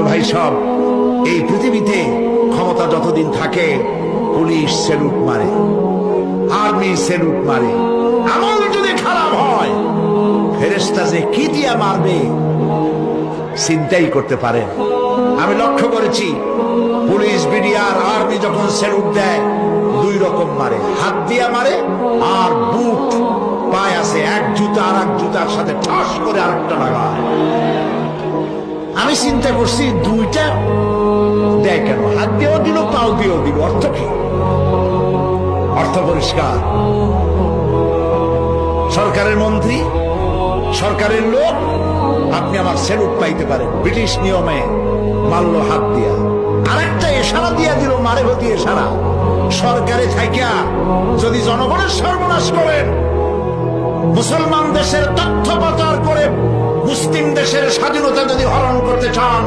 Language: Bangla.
ভাই সব, এই পৃথিবীতে ক্ষমতা যতদিন থাকে পুলিশ স্যালুট মারে, আর্মি স্যালুট মারে। আমল যদি খারাপ হয় ফেরেশতা যে কি দিয়া মারবে চিন্তাই করতে পারেন। আমি লক্ষ্য করেছি পুলিশ, বিডিআর, আর্মি যখন স্যালুট দেয় দুই রকম মারে, হাত দিয়া মারে আর বুট পায় আছে এক জুতা আর এক জুতার সাথে ঠাস করে আরেকটা লাগায়। আমি চিন্তা করছি দুইটা দেয় কেন, হাত দিয়েও দিল পাও দিয়েও দিল, অর্থ কি? অর্থ পরিষ্কার। সরকারের মন্ত্রী, সরকারের লোক, আপনি আমার স্যালুট পাইতে পারেন, ব্রিটিশ নিয়মে মারল হাত দিয়া, আরেকটা ইশারা দিয়া দিল, মারে হতি ইশারা। সরকারে থাইকা যদি জনগণের সর্বনাশ করেন, মুসলমান দেশের তথ্য পাচার করে মুসলিম দেশের স্বাধীনতা যদি হরণ করতে চান,